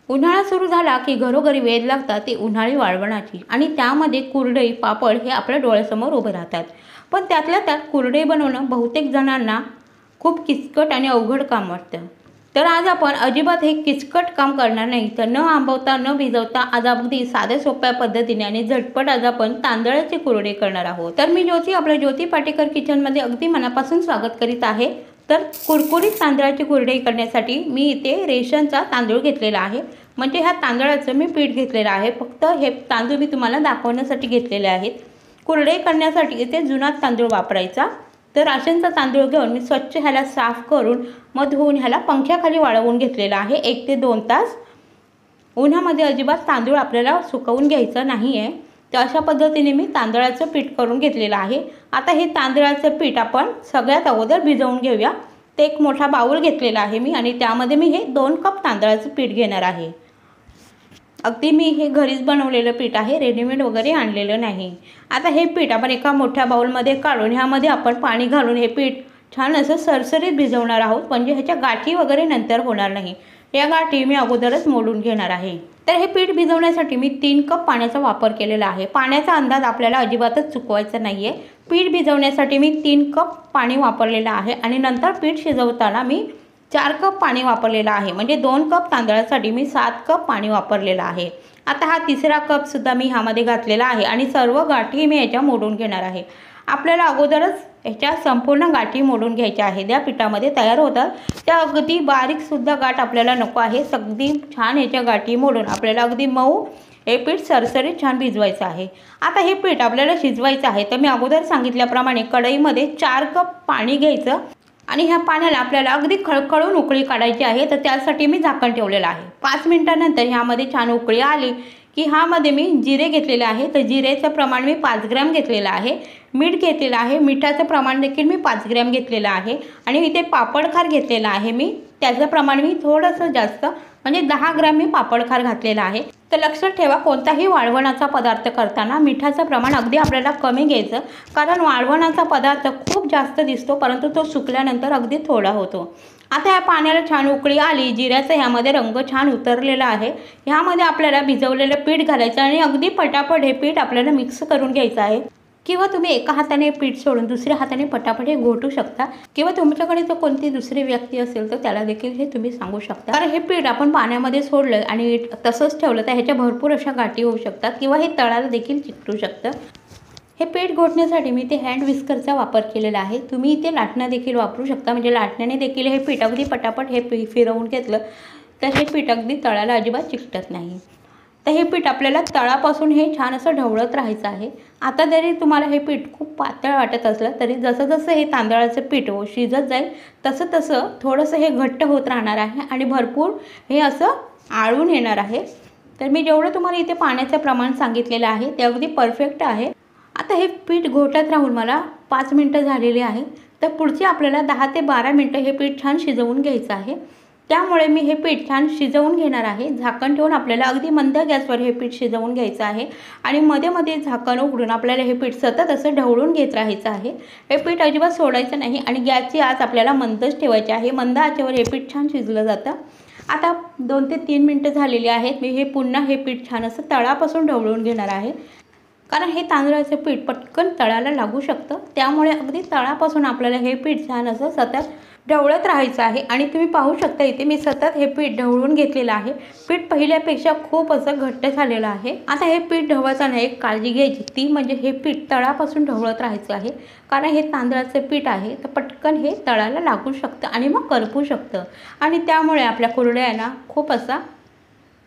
उन्हाळा सुरू झाला की घरोघरी वेध लागतात ती उन्हाळी वाळवणाची आणि त्यामध्ये कुरडई पापड हे आपल्या डोळ्यासमोर उभे राहतात। पण त्यातल्या त्यात कुरडई बनवणं बहुतेक जणांना खूप किचकट आणि अवघड काम वाटतं। तर आज आपण अजिबात हे किचकट काम करणार नाही, तर न आंबवता न भिजवता आज अगदी साध्या सोप्या पद्धतीने आणि झटपट आज आपण तांदळाची कुरडई करणार आहोत। तर मी ज्योती आपल्या ज्योती पाटेकर किचनमध्ये अगदी मनापासून स्वागत करीत आहे। तर कुरकुरीत तांदळाची कुरडई करण्यासाठी मी इथे रेशनचा तांदूळ घेतलेला आहे, म्हणजे ह्या तांदळाचं मी पीठ घेतलेलं आहे। फक्त हे तांदूळ मी तुम्हाला दाखवण्यासाठी घेतलेले आहेत। कुरडई करण्यासाठी इथे जुना तांदूळ वापरायचा। तर राशनचा तांदूळ घेऊन मी स्वच्छ ह्याला साफ करून मग धुवून ह्याला पंख्याखाली वाळवून घेतलेला आहे 1 ते 2 तास। उन्हामध्ये अजिबात तांदूळ आपल्याला सुकवून घ्यायचं नाही आहे। तर अशा पद्धतीने मी तांदळाचं पीठ करून घेतलेलं आहे। आता हे तांदळाचं पीठ आपण सगळ्यात अगोदर भिजवून घेऊया। ते एक मोठा बाउल घेतलेला आहे मी आणि त्यामध्ये मी हे 2 कप तांदळाचं पीठ घेणार आहे। अगदी मी हे घरीच बनवलेलं पीठ आहे, रेडीमेड वगैरे आणलेलं नाही। आता हे पीठ आपण एका मोठ्या बाउलमध्ये काढून ह्यामध्ये आपण पाणी घालून हे पीठ छान असं सरसरीत भिजवणार आहोत, म्हणजे ह्याच्या गाठी वगैरे नंतर होणार नाही। या गाठी मी अगोदरच मोडून घेणार आहे। तर हे पीठ भिजवण्यासाठी मी 3 कप पाण्याचा वापर केलेला आहे। पाण्याचा अंदाज आपल्याला अजिबातच चुकवायचा नाही आहे। पीठ भिजवण्यासाठी मी 3 कप पाणी वापरलेलं आहे आणि नंतर पीठ शिजवताना मी 4 कप पाणी वापरलेलं आहे, म्हणजे 2 कप तांदळासाठी मी 7 कप पाणी वापरलेलं आहे। आता हा तिसरा कप सुद्धा मी ह्यामध्ये घातलेला आहे आणि सर्व गाठी मी ह्याच्या मोडून घेणार आहे। आपल्याला अगोदरच ह्याच्या संपूर्ण गाठी मोडून घ्यायच्या आहेत। त्या पिठामध्ये तयार होतात त्या अगदी बारीक सुद्धा गाठ आपल्याला नको आहे। अगदी छान ह्याच्या गाठी मोडून आपल्याला अगदी मऊ हे पीठ सरसरीत छान भिजवायचं आहे। आता हे पीठ आपल्याला शिजवायचं आहे। तर मी अगोदर सांगितल्याप्रमाणे कढईमध्ये 4 कप पाणी घ्यायचं आणि ह्या पाण्याला आपल्याला अगदी खळखळून उकळी काढायची आहे। तर त्यासाठी मी झाकण ठेवलेलं आहे। 5 मिनिटांनंतर ह्यामध्ये छान उकळी आली की ह्यामध्ये मी जिरे घेतलेले आहे। तर जिरेचं प्रमाण मी 5 ग्रॅम घेतलेलं आहे। मीठ घेतलेलं आहे, मिठाचं प्रमाण देखील मी 5 ग्रॅम घेतलेलं आहे आणि इथे पापडखार घेतलेला आहे मी, त्याचं प्रमाण मी थोडंसं जास्त म्हणजे 10 ग्रॅम मी पापडखार घातलेला आहे। तर लक्षात ठेवा, कोणताही वाळवणाचा पदार्थ करताना मिठाचं प्रमाण अगदी आपल्याला कमी घ्यायचं, कारण वाळवणाचा पदार्थ खूप जास्त दिसतो परंतु तो सुकल्यानंतर अगदी थोडा होतो। आता या पाण्याला छान उकळी आली, जिऱ्याचा ह्यामध्ये रंग छान उतरलेला आहे। ह्यामध्ये आपल्याला भिजवलेलं पीठ घालायचं आणि अगदी पटापट हे पीठ आपल्याला मिक्स करून घ्यायचं आहे। किंवा तुम्ही एका हाताने पीठ सोडून दुसऱ्या हाताने पटापट हे घोटू शकता, किंवा तुमच्याकडे जर कोणती दुसरी व्यक्ती असेल तर त्याला देखील हे तुम्ही सांगू शकता। कारण हे पीठ आपण पाण्यामध्ये सोडलं आणि तसंच ठेवलं तर ह्याच्या भरपूर अशा गाठी होऊ शकतात किंवा हे तळाला देखील चिकटू शकतं। हे पीठ घोटण्यासाठी मी ते हँड विस्करचा वापर केलेला आहे। तुम्ही इथे लाटणं देखील वापरू शकता, म्हणजे लाटण्याने देखील हे पीठ अगदी पटापट हे फिरवून घेतलं तर हे पीठ अगदी तळाला अजिबात चिकटत नाही। तर हे पीठ आपल्याला तळापासून हे छान असं ढवळत राहायचं आहे। आता जरी तुम्हाला हे पीठ खूप पातळ वाटत असलं तरी जसं जसं हे तांदळाचं पीठ शिजत जाईल तसं तसं थोडंसं हे घट्ट होत राहणार आहे आणि भरपूर हे असं आळून येणार आहे। तर मी जेवढं तुम्हाला इथे पाण्याचं प्रमाण सांगितलेलं आहे ते अगदी परफेक्ट आहे। आता हे पीठ घोटत राहून मला 5 मिनटं झालेली आहे। तर पुढचे आपल्याला 10 ते 12 मिनटं हे पीठ छान शिजवून घ्यायचं आहे। त्यामुळे मी हे पीठ छान शिजवून घेणार आहे। झाकण ठेवून आपल्याला अगदी मंद गॅसवर हे पीठ शिजवून घ्यायचं आहे आणि मध्ये मध्ये झाकण उघडून आपल्याला हे पीठ सतत असं ढवळून घेत राहायचं आहे। हे पीठ अजिबात सोडायचं नाही आणि गॅसची आच आपल्याला मंदच ठेवायची आहे। मंद आचेवर हे पीठ छान शिजलं जातं। आता 2 ते 3 मिनटं झालेली आहेत। मी हे पुन्हा हे पीठ छान असं तळापासून ढवळून घेणार आहे, कारण हे तांदळाचं पीठ पटकन तळाला लागू शकतं। त्यामुळे अगदी तळापासून आपल्याला हे पीठ छान असं सतत ढवळत राहायचं आहे आणि तुम्ही पाहू शकता इथे मी सतत हे पीठ ढवळून घेतलेलं आहे। पीठ पहिल्यापेक्षा खूप असं घट्ट झालेलं आहे। आता हे पीठ ढवळताना एक काळजी घ्यायची, ती म्हणजे हे पीठ तळापासून ढवळत राहायचं आहे, कारण हे तांदळाचं पीठ आहे तर पटकन हे तळाला लागू शकतं आणि मग करपू शकतं आणि त्यामुळे आपल्या कुरडयांना खूप असा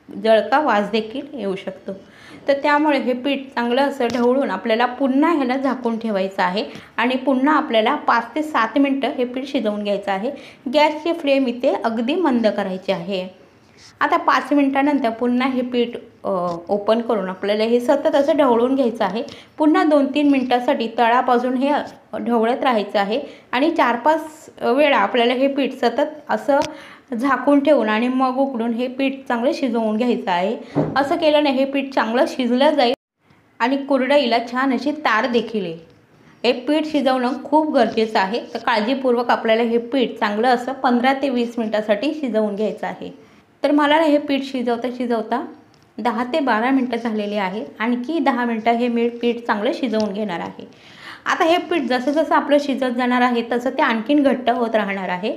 जळका वास देखील येऊ शकतो। तर त्यामुळे हे पीठ चांगलं असं ढवळून आपल्याला पुन्हा ह्याला झाकून ठेवायचं आहे आणि पुन्हा आपल्याला 5 ते 7 मिनटं हे पीठ शिजवून घ्यायचं आहे। गॅसची फ्लेम इथे अगदी मंद करायची आहे। आता 5 मिनटानंतर पुन्हा हे पीठ ओपन करून आपल्याला हे सतत असं ढवळून घ्यायचं आहे। पुन्हा 2-3 मिनटासाठी तळापासून हे ढवळत राहायचं आहे आणि 4-5 वेळा आपल्याला हे पीठ सतत असं झाकून ठेवून आणि मग उघडून हे पीठ चांगलं शिजवून घ्यायचं आहे। असं केल्याने हे पीठ चांगलं शिजलं जाईल आणि कुरडईला छान अशी तार देखील येईल। हे पीठ शिजवणं खूप गरजेचं आहे। तर काळजीपूर्वक आपल्याला हे पीठ चांगलं असं 15 ते 20 मिनिटासाठी शिजवून घ्यायचं आहे। तर मला हे पीठ शिजवता 10 ते 12 मिनटं झालेली आहे। आणखी 10 मिनटं हे मी पीठ चांगलं शिजवून घेणार आहे। आता हे पीठ जसं आपलं शिजत जाणार आहे तसं ते आणखीन घट्ट होत राहणार आहे।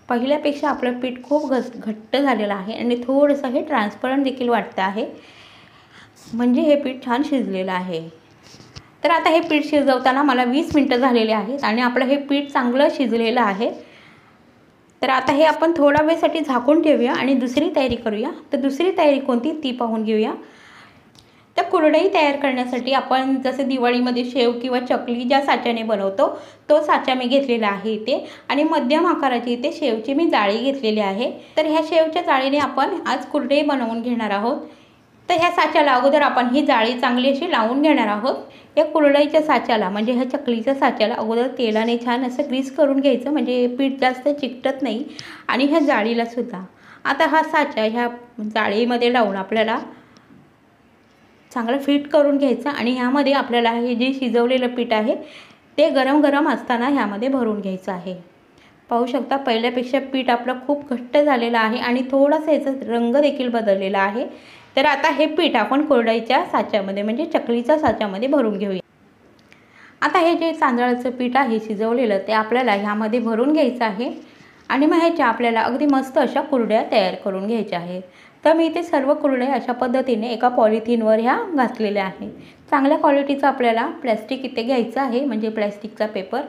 पहिल्यापेक्षा आपलं पीठ खूप घट्ट झालेलं आहे आणि थोडंसं हे ट्रान्सपरंट देखील वाटतं आहे, म्हणजे हे पीठ छान शिजलेलं आहे। तर आता हे पीठ शिजवताना मला 20 मिनटं झालेली आहेत आणि आपलं हे पीठ चांगलं शिजलेलं आहे। तर आता हे आपण थोडा वेळसाठी झाकून ठेवूया आणि दुसरी तयारी करूया। तर दुसरी तयारी कोणती ती पाहून घेऊया। तर कुरडई तयार करण्यासाठी आपण जसे दिवाळीमध्ये शेव किंवा चकली ज्या साच्याने बनवतो तो साचा मी घेतलेला आहे इथे, आणि मध्यम आकाराची इथे शेवची मी जाळी घेतलेली आहे। तर ह्या शेवच्या जाळीने आपण आज कुरडई बनवून घेणार आहोत। तर ह्या साच्याला अगोदर आपण ही जाळी चांगली अशी लावून घेणार आहोत। या कुरडईच्या साच्याला म्हणजे ह्या चकलीच्या साच्याला अगोदर तेलाने छान असं ग्रीस करून घ्यायचं, म्हणजे पीठ जास्त चिकटत नाही, आणि ह्या जाळीला सुद्धा। आता हा साचा ह्या जाळीमध्ये लावून आपल्याला चांगलं फिट करून घ्यायचं आणि ह्यामध्ये आपल्याला हे जे शिजवलेलं पीठ आहे ते गरम असताना ह्यामध्ये भरून घ्यायचं आहे। पाहू शकता पहिल्यापेक्षा पीठ आपलं खूप घट्ट झालेलं आहे आणि थोडासा याचा रंग देखील बदललेला आहे। तर आता हे पीठ आपण कुरडईच्या साच्यामध्ये म्हणजे चकलीच्या साच्यामध्ये भरून घेऊया। आता हे जे तांदळाचं पीठ आहे शिजवलेलं ते आपल्याला ह्यामध्ये भरून घ्यायचं आहे आणि मग ह्याच्या आपल्याला अगदी मस्त अशा कुरड्या तयार करून घ्यायच्या आहेत। तर मी इथे सर्व कुरड्या अशा पद्धतीने एका पॉलिथिनवर ह्या घातलेल्या आहेत। चांगल्या क्वालिटीचं आपल्याला प्लॅस्टिक इथे घ्यायचं आहे, म्हणजे प्लॅस्टिकचा पेपर,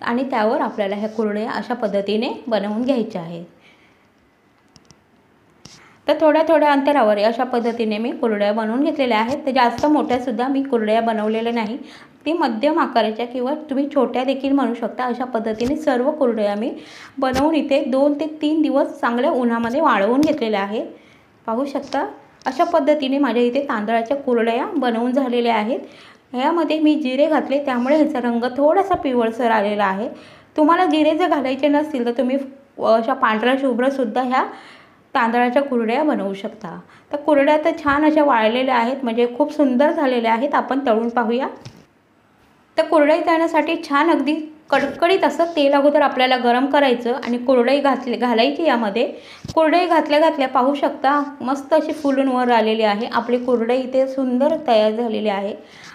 आणि त्यावर आपल्याला ह्या कुरड्या अशा पद्धतीने बनवून घ्यायच्या आहेत। तर थोड्या अंतरावर अशा पद्धतीने मी कुरड्या बनवून घेतलेल्या आहेत। तर जास्त मोठ्यासुद्धा मी कुरड्या बनवलेल्या नाही, ती मध्यम आकाराच्या किंवा तुम्ही छोट्या देखील म्हणू शकता। अशा पद्धतीने सर्व कुरड्या मी बनवून इथे 2 ते 3 दिवस चांगल्या उन्हामध्ये वाळवून घेतलेल्या आहेत। पाहू शकता अशा पद्धतीने माझ्या इथे तांदळाच्या कुरड्या बनवून झालेल्या आहेत। ह्यामध्ये मी जिरे घातले त्यामुळे ह्याचा रंग थोडासा पिवळसर आलेला आहे। तुम्हाला जिरे जर घालायचे नसतील तर तुम्ही अशा पांढऱ्या शुभ्रसुद्धा ह्या तांदळाच्या कुरड्या बनवू शकता। तर कुरड्या तर छान अशा वाळलेल्या आहेत, म्हणजे खूप सुंदर झालेल्या आहेत। आपण तळून पाहूया। तर कुरडई तळण्यासाठी छान अगदी कडकडीत असं तेल अगोदर आपल्याला गरम करायचं आणि कुरडई घालायची यामध्ये। कुरडई घातल्या पाहू शकता मस्त अशी फुलून वर आलेली आहे आपली कुरडई इथे सुंदर तयार झालेली आहे।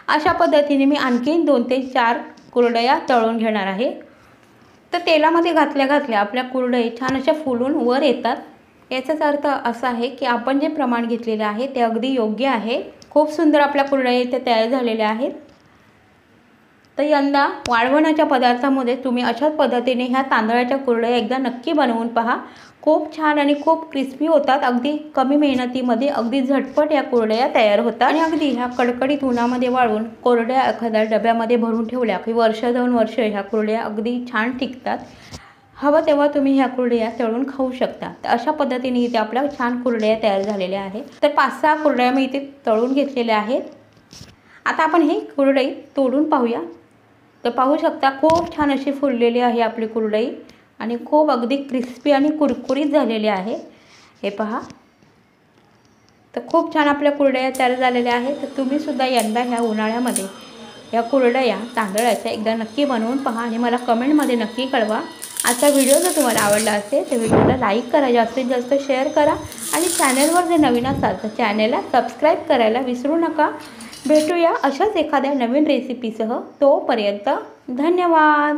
अशा पद्धतीने मी आणखीन 2 ते 4 कुरडया तळून घेणार आहे। तर तेलामध्ये घातल्या आपल्या कुरडई छान अशा फुलून वर येतात। याचाच अर्थ असा आहे की आपण जे प्रमाण घेतलेले आहे ते अगदी योग्य आहे। खूप सुंदर आपल्या कुरडया इथे तयार झालेल्या आहेत। तर यंदा वाळवणाच्या पदार्थामध्ये तुम्ही अशाच पद्धतीने ह्या तांदळाच्या कुरडया एकदा नक्की बनवून पहा। खूप छान आणि खूप क्रिस्पी होतात। अगदी कमी मेहनतीमध्ये अगदी झटपट या कुरडया तयार होतात आणि अगदी ह्या कडकडीत उन्हामध्ये वाळवून कुरडया एखाद्या डब्यामध्ये भरून ठेवल्या की वर्ष 2 वर्ष ह्या कुरडया अगदी छान टिकतात। हवं तेव्हा तुम्ही ह्या कुरडया तळून खाऊ शकता। तर अशा पद्धतीने इथे आपल्या छान कुरडया तयार झालेल्या आहेत। तर 5-6 कुरडया मी इथे तळून घेतलेल्या आहेत। आता आपण ही कुरडई तोडून पाहूया। तर पाहू शकता खूप छान अशी फुललेली आहे आपली कुरडई आणि खूप अगदी क्रिस्पी आणि कुरकुरीत झालेली आहे। हे पहा, तर खूप छान आपल्या कुरडया तयार झालेल्या आहेत। तर तुम्ही सुद्धा यंदा ह्या उन्हाळ्यामध्ये या कुरडया तांदळाच्या एकदा नक्की बनवून पहा आणि मला कमेंटमध्ये नक्की कळवा। आजचा व्हिडिओ जर तुम्हाला आवडला असेल तर व्हिडिओला लाईक करा, जास्तीत जास्त शेअर करा आणि चॅनलवर जर नवीन असाल तर चॅनलला सबस्क्राईब करायला विसरू नका। भेटूया अशाच एखाद्या नवीन रेसिपीसह। तोपर्यंत धन्यवाद।